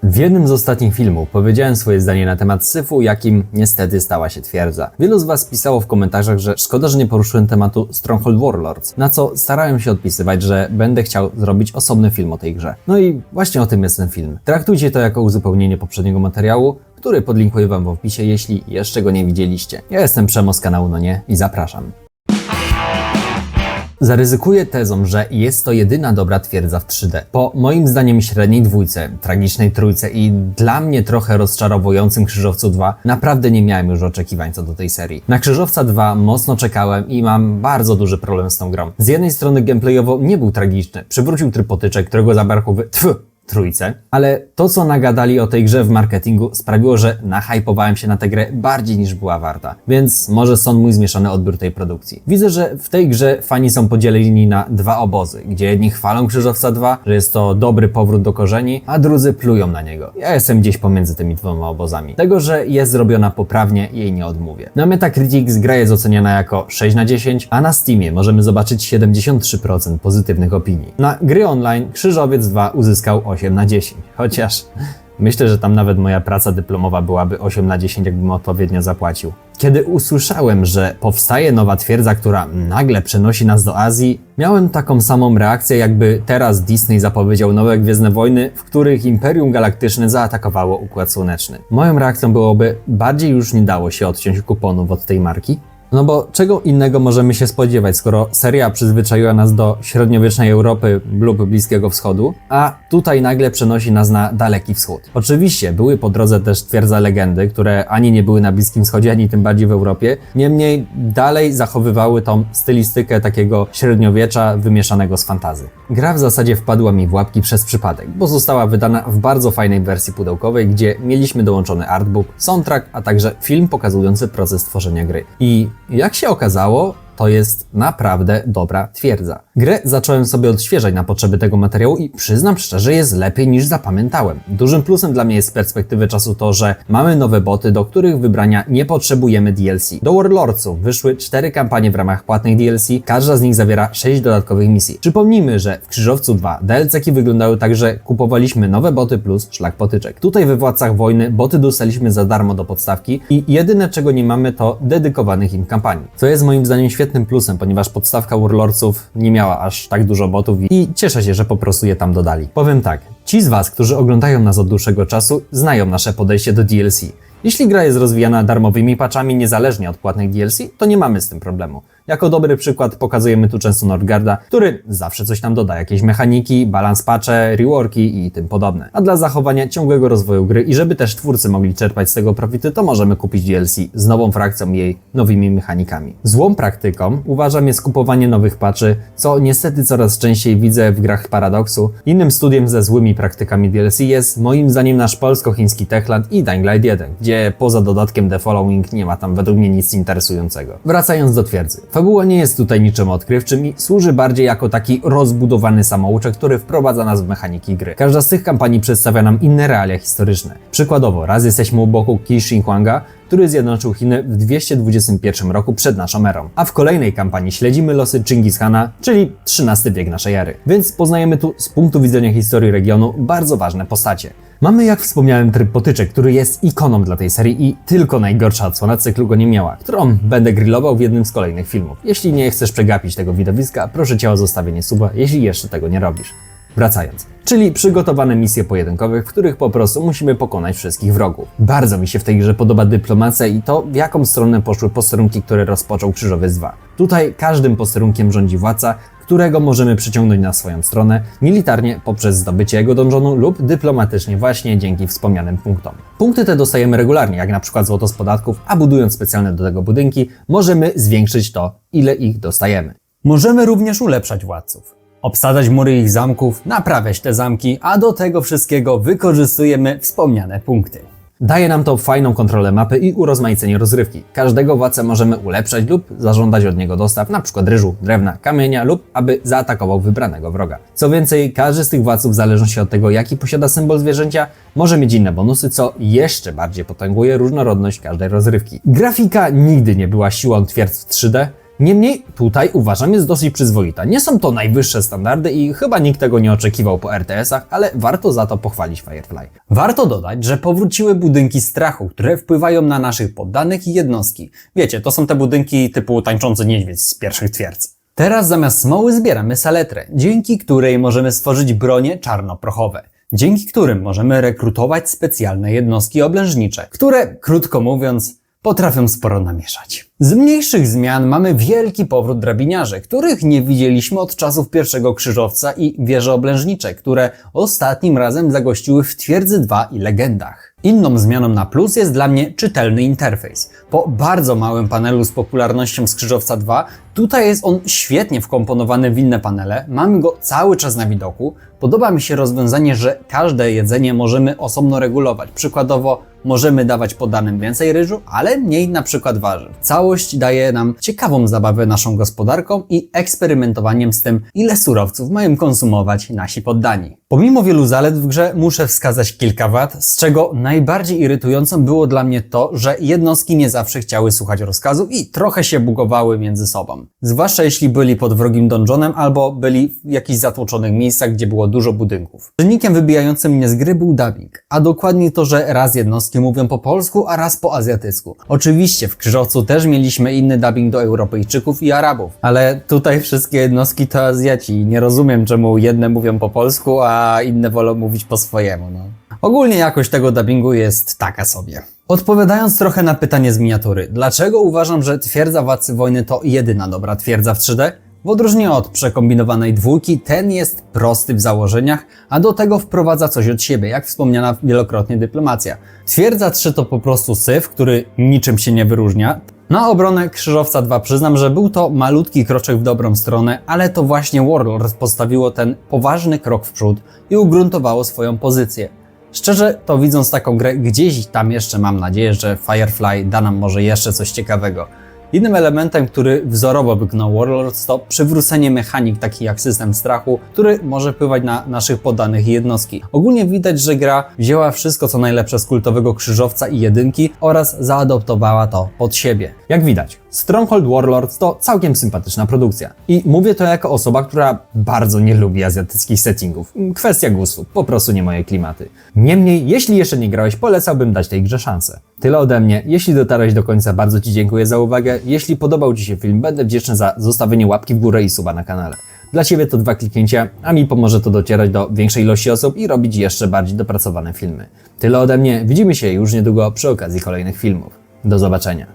W jednym z ostatnich filmów powiedziałem swoje zdanie na temat syfu, jakim niestety stała się twierdza. Wielu z Was pisało w komentarzach, że szkoda, że nie poruszyłem tematu Stronghold Warlords, na co starałem się odpisywać, że będę chciał zrobić osobny film o tej grze. No i właśnie o tym jest ten film. Traktujcie to jako uzupełnienie poprzedniego materiału, który podlinkuję Wam w opisie, jeśli jeszcze go nie widzieliście. Ja jestem Przemo z kanału No Nie i zapraszam. Zaryzykuję tezą, że jest to jedyna dobra twierdza w 3D. Po moim zdaniem średniej dwójce, tragicznej trójce i dla mnie trochę rozczarowującym Krzyżowcu 2 naprawdę nie miałem już oczekiwań co do tej serii. Na Krzyżowca 2 mocno czekałem i mam bardzo duży problem z tą grą. Z jednej strony gameplayowo nie był tragiczny, przywrócił tryb potyczek, którego zabrakło w trójce, ale to co nagadali o tej grze w marketingu sprawiło, że nahypowałem się na tę grę bardziej niż była warta, więc może stąd mój zmieszany odbiór tej produkcji. Widzę, że w tej grze fani są podzieleni na dwa obozy, gdzie jedni chwalą Krzyżowca 2, że jest to dobry powrót do korzeni, a drudzy plują na niego. Ja jestem gdzieś pomiędzy tymi dwoma obozami. Tego, że jest zrobiona poprawnie, jej nie odmówię. Na Metacritic gra jest oceniana jako 6 na 10, a na Steamie możemy zobaczyć 73% pozytywnych opinii. Na gry online Krzyżowiec 2 uzyskał 8 na 10, chociaż myślę, że tam nawet moja praca dyplomowa byłaby 8 na 10, jakbym odpowiednio zapłacił. Kiedy usłyszałem, że powstaje nowa twierdza, która nagle przenosi nas do Azji, miałem taką samą reakcję, jakby teraz Disney zapowiedział nowe Gwiezdne Wojny, w których Imperium Galaktyczne zaatakowało Układ Słoneczny. Moją reakcją byłoby, bardziej już nie dało się odciąć kuponów od tej marki. No bo czego innego możemy się spodziewać, skoro seria przyzwyczaiła nas do średniowiecznej Europy lub Bliskiego Wschodu, a tutaj nagle przenosi nas na Daleki Wschód. Oczywiście były po drodze też twierdza legendy, które ani nie były na Bliskim Wschodzie, ani tym bardziej w Europie, niemniej dalej zachowywały tą stylistykę takiego średniowiecza wymieszanego z fantasy. Gra w zasadzie wpadła mi w łapki przez przypadek, bo została wydana w bardzo fajnej wersji pudełkowej, gdzie mieliśmy dołączony artbook, soundtrack, a także film pokazujący proces tworzenia gry. I jak się okazało, to jest naprawdę dobra twierdza. Grę zacząłem sobie odświeżać na potrzeby tego materiału i przyznam szczerze, jest lepiej niż zapamiętałem. Dużym plusem dla mnie jest z perspektywy czasu to, że mamy nowe boty, do których wybrania nie potrzebujemy DLC. Do Warlordsów wyszły 4 kampanie w ramach płatnych DLC, każda z nich zawiera 6 dodatkowych misji. Przypomnijmy, że w Krzyżowcu 2 DLC-ki wyglądały tak, że kupowaliśmy nowe boty plus szlak potyczek. Tutaj we Władcach Wojny boty dostaliśmy za darmo do podstawki i jedyne czego nie mamy to dedykowanych im kampanii. Co jest moim zdaniem świetnym plusem, ponieważ podstawka Warlordsów nie miała aż tak dużo botów i cieszę się, że po prostu je tam dodali. Powiem tak, ci z Was, którzy oglądają nas od dłuższego czasu, znają nasze podejście do DLC. Jeśli gra jest rozwijana darmowymi patchami niezależnie od płatnych DLC, to nie mamy z tym problemu. Jako dobry przykład pokazujemy tu często Nordgarda, który zawsze coś tam doda, jakieś mechaniki, balans patche, reworki i tym podobne. A dla zachowania ciągłego rozwoju gry i żeby też twórcy mogli czerpać z tego profity, to możemy kupić DLC z nową frakcją i jej nowymi mechanikami. Złą praktyką uważam jest kupowanie nowych patchy, co niestety coraz częściej widzę w grach Paradoxu. Innym studiem ze złymi praktykami DLC jest moim zdaniem nasz polsko-chiński Techland i Dying Light 1, gdzie poza dodatkiem The Following nie ma tam według mnie nic interesującego. Wracając do twierdzy. Fabuła nie jest tutaj niczym odkrywczym i służy bardziej jako taki rozbudowany samouczek, który wprowadza nas w mechaniki gry. Każda z tych kampanii przedstawia nam inne realia historyczne. Przykładowo, raz jesteśmy u boku Qi Shi Huanga, który zjednoczył Chiny w 221 roku przed naszą erą, a w kolejnej kampanii śledzimy losy Chingis Khana, czyli XIII wiek naszej ery. Więc poznajemy tu z punktu widzenia historii regionu bardzo ważne postacie. Mamy, jak wspomniałem, tryb potyczek, który jest ikoną dla tej serii i tylko najgorsza odsłona cyklu go nie miała, którą będę grillował w jednym z kolejnych filmów. Jeśli nie chcesz przegapić tego widowiska, proszę Cię o zostawienie suba, jeśli jeszcze tego nie robisz. Wracając, czyli przygotowane misje pojedynkowe, w których po prostu musimy pokonać wszystkich wrogów. Bardzo mi się w tej grze podoba dyplomacja i to, w jaką stronę poszły posterunki, które rozpoczął Krzyżowiec 2. Tutaj każdym posterunkiem rządzi władca, którego możemy przyciągnąć na swoją stronę militarnie poprzez zdobycie jego donżonu lub dyplomatycznie właśnie dzięki wspomnianym punktom. Punkty te dostajemy regularnie, jak na przykład złoto z podatków, a budując specjalne do tego budynki, możemy zwiększyć to, ile ich dostajemy. Możemy również ulepszać władców. Obsadzać mury ich zamków, naprawiać te zamki, a do tego wszystkiego wykorzystujemy wspomniane punkty. Daje nam to fajną kontrolę mapy i urozmaicenie rozrywki. Każdego władcę możemy ulepszać lub zażądać od niego dostaw, np. ryżu, drewna, kamienia lub aby zaatakował wybranego wroga. Co więcej, każdy z tych władców w zależności od tego, jaki posiada symbol zwierzęcia, może mieć inne bonusy, co jeszcze bardziej potęguje różnorodność każdej rozrywki. Grafika nigdy nie była siłą twierdz w 3D, Niemniej tutaj uważam jest dosyć przyzwoita. Nie są to najwyższe standardy i chyba nikt tego nie oczekiwał po RTS-ach, ale warto za to pochwalić Firefly. Warto dodać, że powróciły budynki strachu, które wpływają na naszych poddanych i jednostki. Wiecie, to są te budynki typu tańczący niedźwiedź z pierwszych twierdz. Teraz zamiast smoły zbieramy saletrę, dzięki której możemy stworzyć bronie czarnoprochowe, dzięki którym możemy rekrutować specjalne jednostki oblężnicze, które, krótko mówiąc, potrafią sporo namieszać. Z mniejszych zmian mamy wielki powrót drabiniarzy, których nie widzieliśmy od czasów pierwszego krzyżowca i wieże oblężnicze, które ostatnim razem zagościły w Twierdzy 2 i Legendach. Inną zmianą na plus jest dla mnie czytelny interfejs. Po bardzo małym panelu z popularnością z Krzyżowca 2, tutaj jest on świetnie wkomponowany w inne panele, mamy go cały czas na widoku. Podoba mi się rozwiązanie, że każde jedzenie możemy osobno regulować. Przykładowo możemy dawać poddanym więcej ryżu, ale mniej na przykład warzyw. Całość daje nam ciekawą zabawę naszą gospodarką i eksperymentowaniem z tym, ile surowców mają konsumować nasi poddani. Pomimo wielu zalet w grze muszę wskazać kilka wad, z czego najbardziej irytującą było dla mnie to, że jednostki nie zawsze chciały słuchać rozkazów i trochę się bugowały między sobą. Zwłaszcza jeśli byli pod wrogim dungeonem albo byli w jakichś zatłoczonych miejscach, gdzie było dużo budynków. Czynnikiem wybijającym mnie z gry był dubbing, a dokładnie to, że raz jednostki mówią po polsku, a raz po azjatycku. Oczywiście w Krzyżowcu też mieliśmy inny dubbing do Europejczyków i Arabów, ale tutaj wszystkie jednostki to Azjaci i nie rozumiem, czemu jedne mówią po polsku, a inne wolą mówić po swojemu. Ogólnie jakość tego dubbingu jest taka sobie. Odpowiadając trochę na pytanie z miniatury, dlaczego uważam, że Twierdza Władcy Wojny to jedyna dobra twierdza w 3D? W odróżnieniu od przekombinowanej dwójki, ten jest prosty w założeniach, a do tego wprowadza coś od siebie, jak wspomniana wielokrotnie dyplomacja. Twierdza 3 to po prostu syf, który niczym się nie wyróżnia. Na obronę Krzyżowca 2 przyznam, że był to malutki kroczek w dobrą stronę, ale to właśnie Warlord postawiło ten poważny krok w przód i ugruntowało swoją pozycję. Szczerze, to widząc taką grę, gdzieś tam jeszcze mam nadzieję, że Firefly da nam może jeszcze coś ciekawego. Innym elementem, który wzorowo wykonał Warlords, to przywrócenie mechanik takich jak system strachu, który może wpływać na naszych poddanych i jednostki. Ogólnie widać, że gra wzięła wszystko co najlepsze z kultowego Krzyżowca i jedynki oraz zaadoptowała to pod siebie. Jak widać, Stronghold Warlords to całkiem sympatyczna produkcja. I mówię to jako osoba, która bardzo nie lubi azjatyckich settingów. Kwestia gustu, po prostu nie moje klimaty. Niemniej, jeśli jeszcze nie grałeś, polecałbym dać tej grze szansę. Tyle ode mnie. Jeśli dotarłeś do końca, bardzo Ci dziękuję za uwagę. Jeśli podobał Ci się film, będę wdzięczny za zostawienie łapki w górę i suba na kanale. Dla Ciebie to 2 kliknięcia, a mi pomoże to docierać do większej ilości osób i robić jeszcze bardziej dopracowane filmy. Tyle ode mnie. Widzimy się już niedługo przy okazji kolejnych filmów. Do zobaczenia.